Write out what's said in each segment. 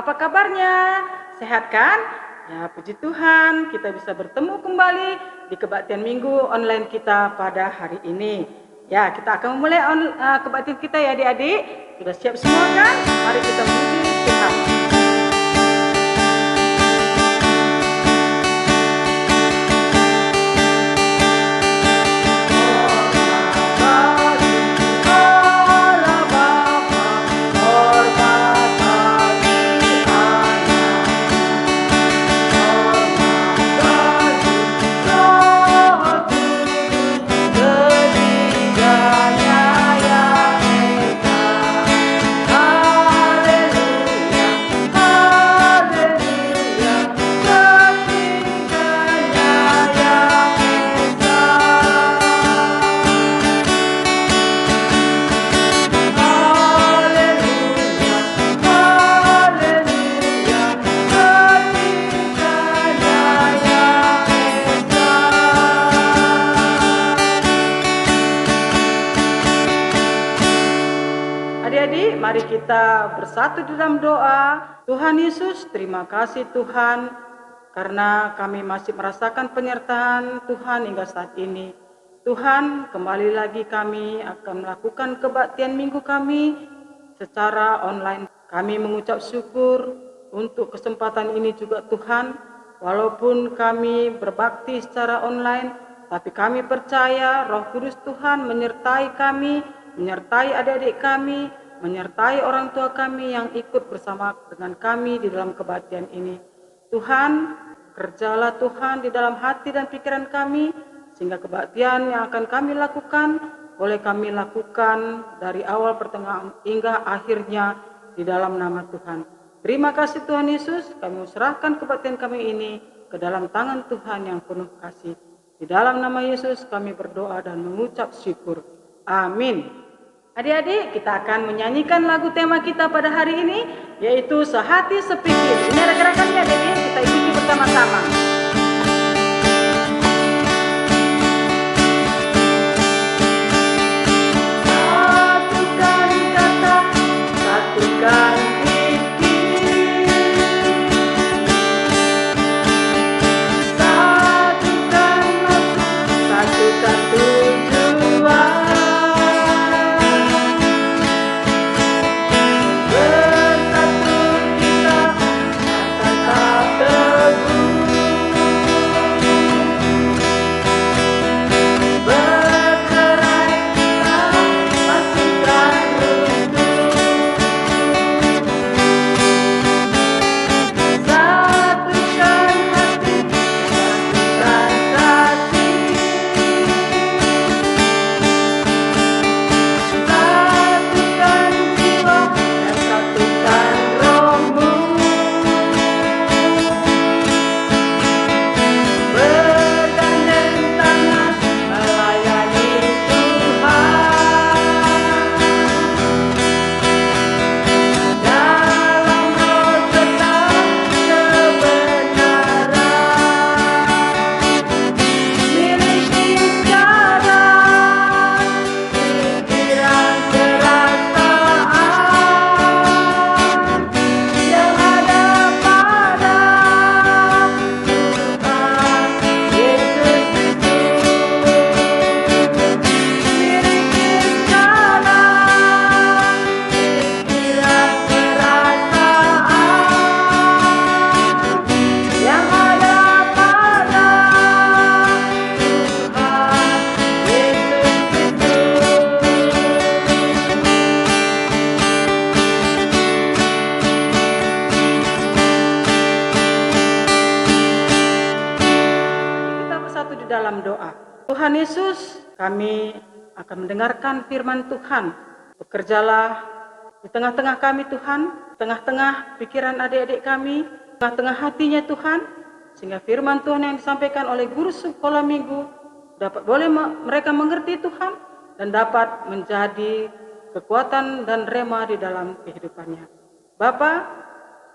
Apa kabarnya? Sehat kan? Ya, puji Tuhan, kita bisa bertemu kembali di kebaktian minggu online kita pada hari ini. Ya, kita akan memulai kebaktian kita ya adik-adik. Sudah siap semua kan? Mari kita memuji Tuhan. Adik-adik, mari kita bersatu dalam doa. Tuhan Yesus, terima kasih Tuhan, karena kami masih merasakan penyertaan Tuhan hingga saat ini. Tuhan, kembali lagi kami akan melakukan kebaktian minggu kami secara online. Kami mengucap syukur untuk kesempatan ini juga Tuhan, walaupun kami berbakti secara online, tapi kami percaya Roh Kudus Tuhan menyertai kami, menyertai adik-adik kami, menyertai orang tua kami yang ikut bersama dengan kami di dalam kebaktian ini. Tuhan, kerjalah Tuhan di dalam hati dan pikiran kami, sehingga kebaktian yang akan kami lakukan, boleh kami lakukan dari awal pertengahan hingga akhirnya di dalam nama Tuhan. Terima kasih Tuhan Yesus, kami serahkan kebaktian kami ini ke dalam tangan Tuhan yang penuh kasih. Di dalam nama Yesus kami berdoa dan mengucap syukur. Amin. Adik-adik, kita akan menyanyikan lagu tema kita pada hari ini, yaitu Sehati Sepikir. Ini ada gerakannya adik-adik, kita ikuti bersama-sama. Satukan kata, satukan pikir, satukan maksud, satukan tujuan. Dalam doa. Tuhan Yesus, kami akan mendengarkan firman Tuhan. Bekerjalah di tengah-tengah kami Tuhan, tengah-tengah pikiran adik-adik kami, tengah-tengah hatinya Tuhan, sehingga firman Tuhan yang disampaikan oleh guru sekolah minggu dapat boleh mereka mengerti Tuhan dan dapat menjadi kekuatan dan rema di dalam kehidupannya. Bapa,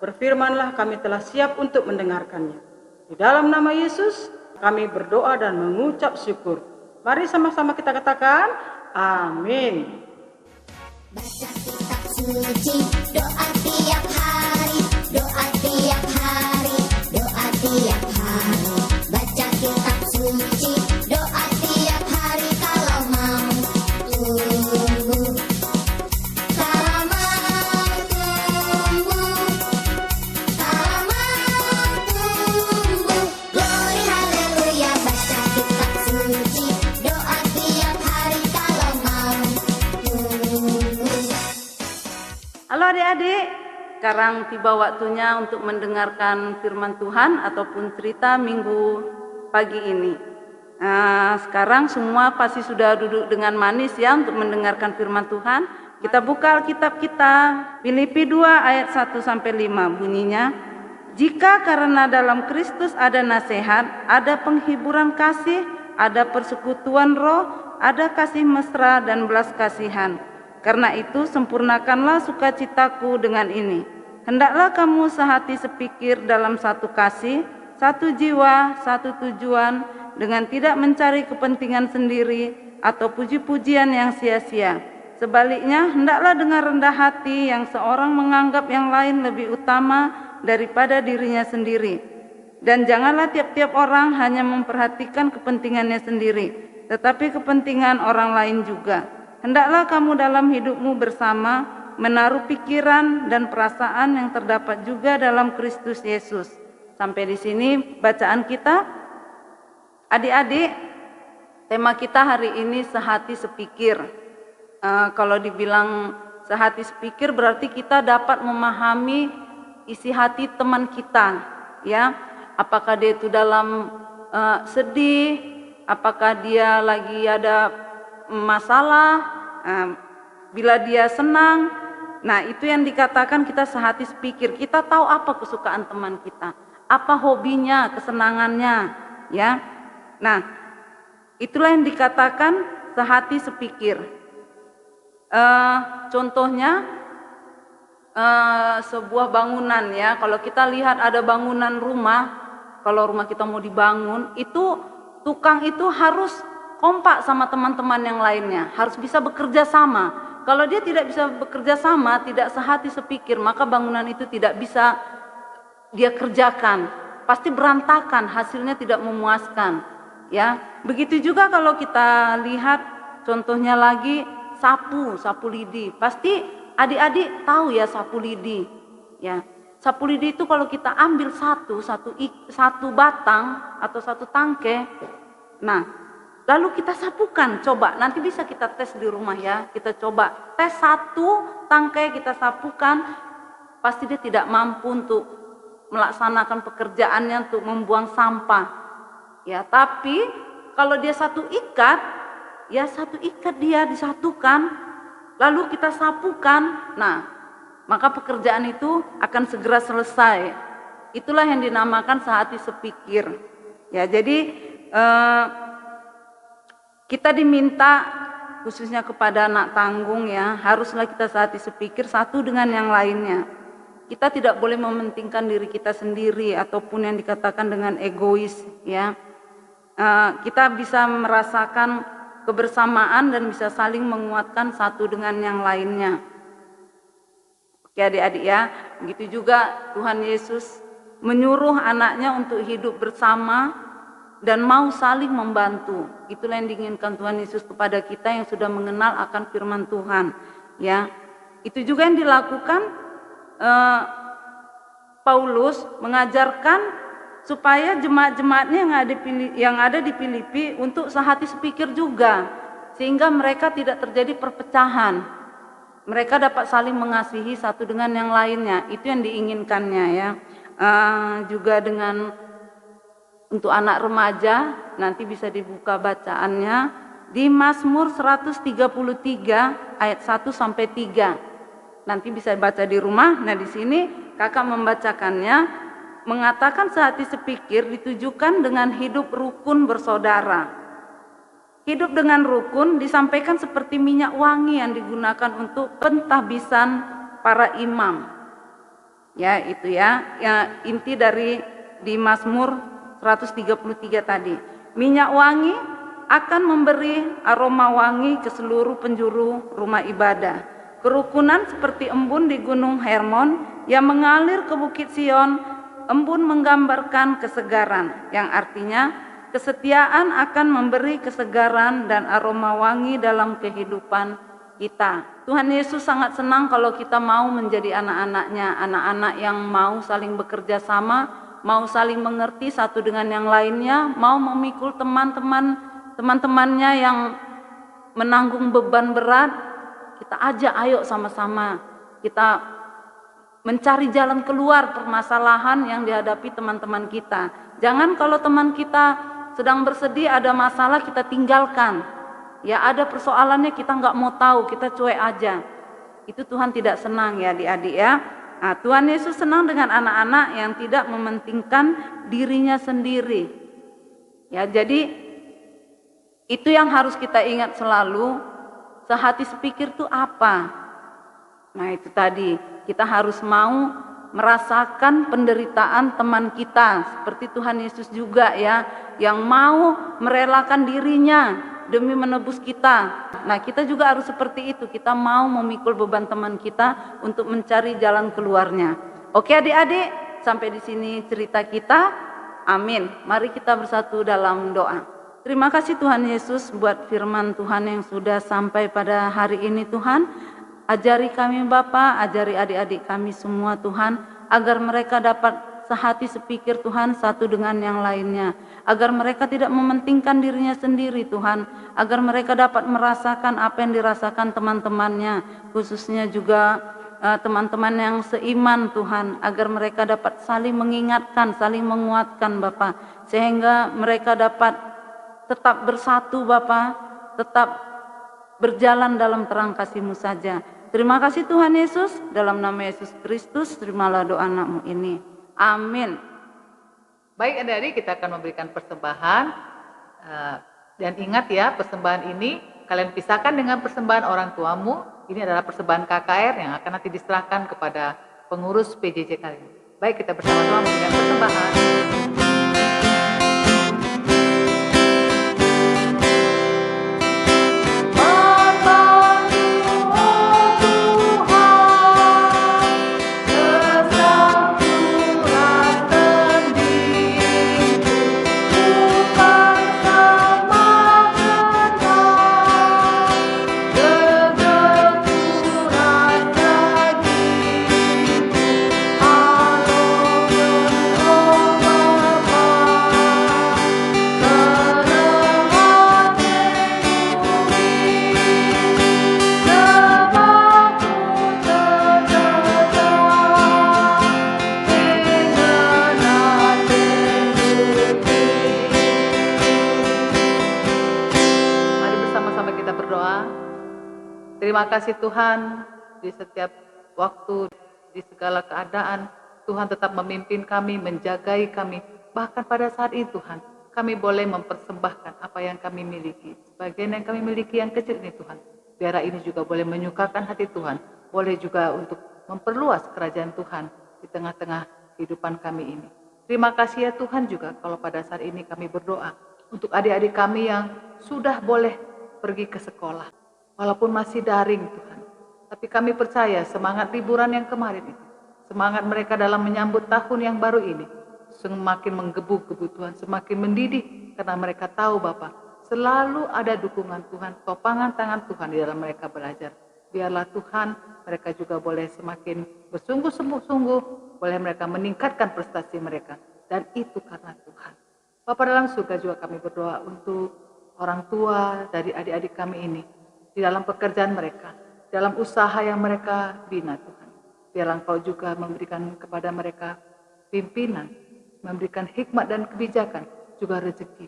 berfirmanlah, kami telah siap untuk mendengarkannya. Di dalam nama Yesus kami berdoa dan mengucap syukur. Mari sama-sama kita katakan, amin. Baca kitab suci, doa tiap hari, Halo adik-adik, sekarang tiba waktunya untuk mendengarkan firman Tuhan ataupun cerita minggu pagi ini. Nah, sekarang semua pasti sudah duduk dengan manis ya untuk mendengarkan firman Tuhan. Kita buka Alkitab kita, Filipi 2 ayat 1-5 bunyinya. Jika karena dalam Kristus ada nasihat, ada penghiburan kasih, ada persekutuan roh, ada kasih mesra dan belas kasihan. Karena itu sempurnakanlah sukacitaku dengan ini. Hendaklah kamu sehati sepikir dalam satu kasih, satu jiwa, satu tujuan, dengan tidak mencari kepentingan sendiri atau puji-pujian yang sia-sia. Sebaliknya, hendaklah dengan rendah hati yang seorang menganggap yang lain lebih utama daripada dirinya sendiri. Dan janganlah tiap-tiap orang hanya memperhatikan kepentingannya sendiri, tetapi kepentingan orang lain juga. Hendaklah kamu dalam hidupmu bersama menaruh pikiran dan perasaan yang terdapat juga dalam Kristus Yesus. Sampai di sini bacaan kita. Adik-adik, tema kita hari ini sehati sepikir. Kalau dibilang sehati sepikir berarti kita dapat memahami isi hati teman kita, ya. Apakah dia itu dalam sedih, apakah dia lagi ada masalah, bila dia senang. Nah, itu yang dikatakan kita sehati sepikir. Kita tahu apa kesukaan teman kita, apa hobinya, kesenangannya, ya. Nah, itulah yang dikatakan sehati sepikir. Contohnya sebuah bangunan, ya. Kalau kita lihat ada bangunan rumah, kalau rumah kita mau dibangun, itu tukang itu harus kompak sama teman-teman yang lainnya, harus bisa bekerja sama. Kalau dia tidak bisa bekerja sama, tidak sehati sepikir, maka bangunan itu tidak bisa dia kerjakan, pasti berantakan, hasilnya tidak memuaskan, ya. Begitu juga kalau kita lihat contohnya lagi sapu lidi. Pasti adik-adik tahu ya sapu lidi, ya. Sapu lidi itu kalau kita ambil satu batang atau satu tangkai, nah lalu kita sapukan, coba nanti bisa kita tes di rumah ya. Kita coba tes satu tangkai kita sapukan, pasti dia tidak mampu untuk melaksanakan pekerjaannya untuk membuang sampah. Ya, tapi kalau dia satu ikat, ya satu ikat dia disatukan, lalu kita sapukan, nah maka pekerjaan itu akan segera selesai. Itulah yang dinamakan sehati sepikir. Ya, jadi kita diminta khususnya kepada anak tanggung, ya, haruslah kita sehati sepikir satu dengan yang lainnya. Kita tidak boleh mementingkan diri kita sendiri ataupun yang dikatakan dengan egois, ya. Kita bisa merasakan kebersamaan dan bisa saling menguatkan satu dengan yang lainnya. Oke adik-adik ya, begitu juga Tuhan Yesus menyuruh anaknya untuk hidup bersama dan mau saling membantu. Itulah yang diinginkan Tuhan Yesus kepada kita yang sudah mengenal akan firman Tuhan, ya. Itu juga yang dilakukan Paulus, mengajarkan supaya jemaat-jemaatnya yang ada di Filipi untuk sehati sepikir juga, sehingga mereka tidak terjadi perpecahan. Mereka dapat saling mengasihi satu dengan yang lainnya. Itu yang diinginkannya, ya. Juga dengan untuk anak remaja, nanti bisa dibuka bacaannya di Mazmur 133 ayat 1-3. Nanti bisa baca di rumah. Nah, di sini kakak membacakannya, mengatakan sehati sepikir ditujukan dengan hidup rukun bersaudara. Hidup dengan rukun disampaikan seperti minyak wangi yang digunakan untuk pentahbisan para imam. Ya, itu ya inti dari di Mazmur 133 tadi. Minyak wangi akan memberi aroma wangi ke seluruh penjuru rumah ibadah. Kerukunan seperti embun di Gunung Hermon yang mengalir ke Bukit Sion. Embun menggambarkan kesegaran, yang artinya kesetiaan akan memberi kesegaran dan aroma wangi dalam kehidupan kita. Tuhan Yesus sangat senang kalau kita mau menjadi anak-anaknya, anak-anak yang mau saling bekerja sama, mau saling mengerti satu dengan yang lainnya, mau memikul teman-temannya yang menanggung beban berat. Kita ajak, ayo sama-sama kita mencari jalan keluar permasalahan yang dihadapi teman-teman kita. Jangan kalau teman kita sedang bersedih, ada masalah, kita tinggalkan. Ya, ada persoalannya kita nggak mau tahu, kita cuek aja. Itu Tuhan tidak senang ya adik-adik ya. Nah, Tuhan Yesus senang dengan anak-anak yang tidak mementingkan dirinya sendiri. Ya, jadi itu yang harus kita ingat selalu, sehati sepikir itu apa? Nah, itu tadi, kita harus mau merasakan penderitaan teman kita, seperti Tuhan Yesus juga ya, yang mau merelakan dirinya demi menebus kita. Nah, kita juga harus seperti itu, kita mau memikul beban teman kita untuk mencari jalan keluarnya. Oke adik-adik, sampai di sini cerita kita. Amin. Mari kita bersatu dalam doa. Terima kasih Tuhan Yesus buat firman Tuhan yang sudah sampai pada hari ini Tuhan. Ajari kami Bapa, ajari adik-adik kami semua Tuhan, agar mereka dapat sehati sepikir Tuhan satu dengan yang lainnya. Agar mereka tidak mementingkan dirinya sendiri Tuhan. Agar mereka dapat merasakan apa yang dirasakan teman-temannya. Khususnya juga teman-teman yang seiman Tuhan. Agar mereka dapat saling mengingatkan, saling menguatkan Bapa. Sehingga mereka dapat tetap bersatu Bapa. Tetap berjalan dalam terang kasih-Mu saja. Terima kasih Tuhan Yesus. Dalam nama Yesus Kristus, terimalah doa anak-Mu ini. Amin. Baik adik-adik, kita akan memberikan persembahan. Dan ingat ya, persembahan ini kalian pisahkan dengan persembahan orang tuamu. Ini adalah persembahan KKR yang akan nanti diserahkan kepada pengurus PJJ kalian. Baik, kita bersama-sama memberikan persembahan. Terima kasih Tuhan, di setiap waktu, di segala keadaan, Tuhan tetap memimpin kami, menjagai kami. Bahkan pada saat itu Tuhan, kami boleh mempersembahkan apa yang kami miliki. Sebagian yang kami miliki yang kecil ini Tuhan, biar ini juga boleh menyukakan hati Tuhan. Boleh juga untuk memperluas kerajaan Tuhan di tengah-tengah kehidupan kami ini. Terima kasih ya Tuhan juga kalau pada saat ini kami berdoa untuk adik-adik kami yang sudah boleh pergi ke sekolah. Walaupun masih daring Tuhan, tapi kami percaya semangat liburan yang kemarin itu, semangat mereka dalam menyambut tahun yang baru ini, semakin menggebu-gebu Tuhan, semakin mendidih, karena mereka tahu Bapa, selalu ada dukungan Tuhan, topangan tangan Tuhan di dalam mereka belajar. Biarlah Tuhan, mereka juga boleh semakin bersungguh-sungguh, boleh mereka meningkatkan prestasi mereka, dan itu karena Tuhan. Bapa dalam surga juga kami berdoa untuk orang tua dari adik-adik kami ini, di dalam pekerjaan mereka, dalam usaha yang mereka bina Tuhan. Biarlah Engkau juga memberikan kepada mereka pimpinan, memberikan hikmat dan kebijakan, juga rezeki.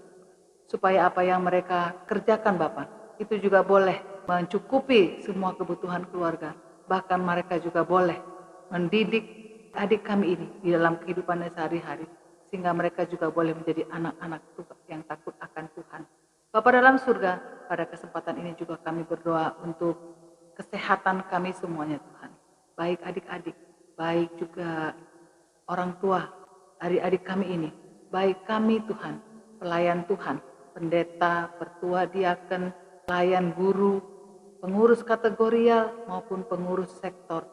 Supaya apa yang mereka kerjakan Bapa, itu juga boleh mencukupi semua kebutuhan keluarga. Bahkan mereka juga boleh mendidik adik kami ini di dalam kehidupannya sehari-hari. Sehingga mereka juga boleh menjadi anak-anak yang takut akan Tuhan. Bapa dalam surga, pada kesempatan ini juga kami berdoa untuk kesehatan kami semuanya Tuhan. Baik adik-adik, baik juga orang tua, adik-adik kami ini. Baik kami Tuhan, pelayan Tuhan, pendeta, pertua, diaken, pelayan guru, pengurus kategorial maupun pengurus sektor.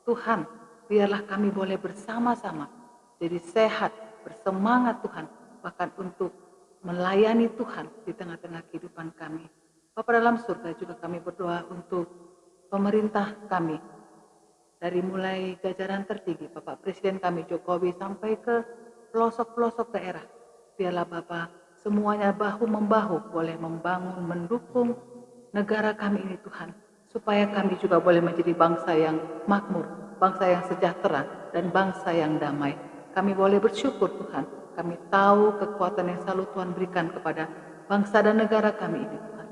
Tuhan, biarlah kami boleh bersama-sama jadi sehat, bersemangat Tuhan, bahkan untuk melayani Tuhan di tengah-tengah kehidupan kami. Bapa dalam surga juga kami berdoa untuk pemerintah kami. Dari mulai jajaran tertinggi, Bapak Presiden kami Jokowi sampai ke pelosok-pelosok daerah. Biarlah Bapak semuanya bahu-membahu boleh membangun, mendukung negara kami ini Tuhan. Supaya kami juga boleh menjadi bangsa yang makmur, bangsa yang sejahtera, dan bangsa yang damai. Kami boleh bersyukur Tuhan, kami tahu kekuatan yang selalu Tuhan berikan kepada bangsa dan negara kami ini Tuhan.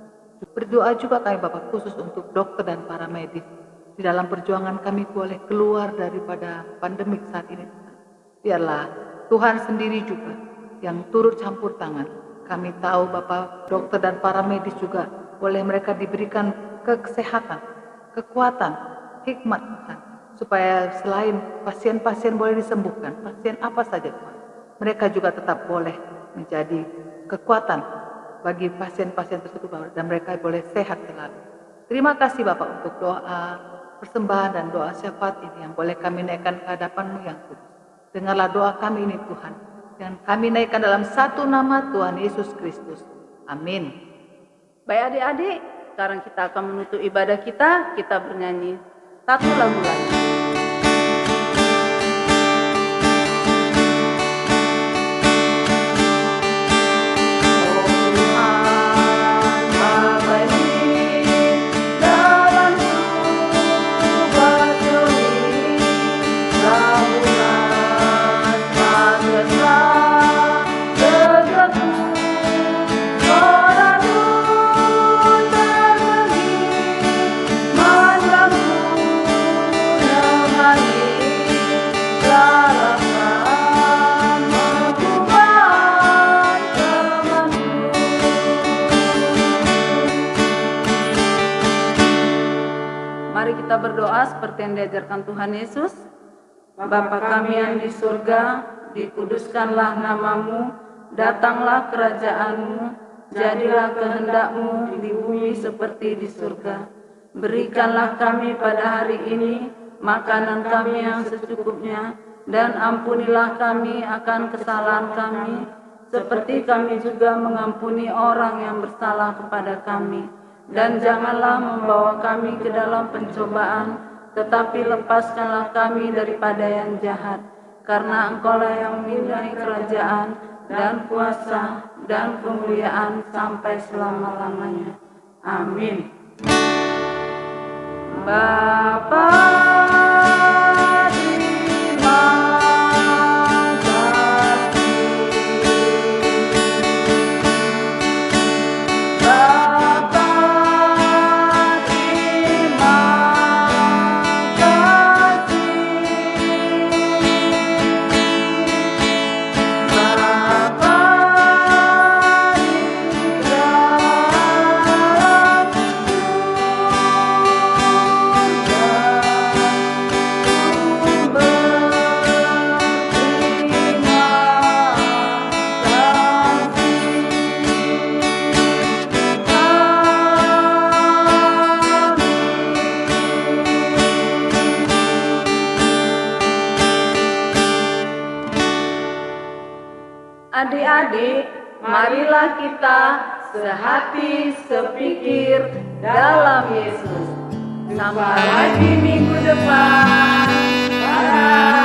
Berdoa juga kami Bapak khusus untuk dokter dan para medis. Di dalam perjuangan kami boleh keluar daripada pandemik saat ini Tuhan. Biarlah Tuhan sendiri juga yang turut campur tangan. Kami tahu Bapak dokter dan para medis juga boleh mereka diberikan kesehatan, kekuatan, hikmat Tuhan. Supaya selain pasien-pasien boleh disembuhkan, pasien apa saja Tuhan, mereka juga tetap boleh menjadi kekuatan bagi pasien-pasien tersebut dan mereka boleh sehat selalu. Terima kasih Bapak untuk doa persembahan dan doa syafaat ini yang boleh kami naikkan ke hadapan-Mu yang kudus. Dengarlah doa kami ini Tuhan, yang kami naikkan dalam satu nama Tuhan Yesus Kristus. Amin. Baik adik-adik, sekarang kita akan menutup ibadah kita bernyanyi satu lagu lagi. Mari kita berdoa seperti yang diajarkan Tuhan Yesus. Bapa kami yang di surga, dikuduskanlah nama-Mu, datanglah kerajaan-Mu, jadilah kehendak-Mu di bumi seperti di surga. Berikanlah kami pada hari ini makanan kami yang secukupnya, dan ampunilah kami akan kesalahan kami, seperti kami juga mengampuni orang yang bersalah kepada kami. Dan janganlah membawa kami ke dalam pencobaan, tetapi lepaskanlah kami daripada yang jahat. Karena Engkau-lah yang mempunyai kerajaan dan kuasa dan kemuliaan sampai selama-lamanya. Amin. Bapa adik-adik, marilah kita sehati sepikir dalam Yesus. Sampai lagi minggu depan. Bye.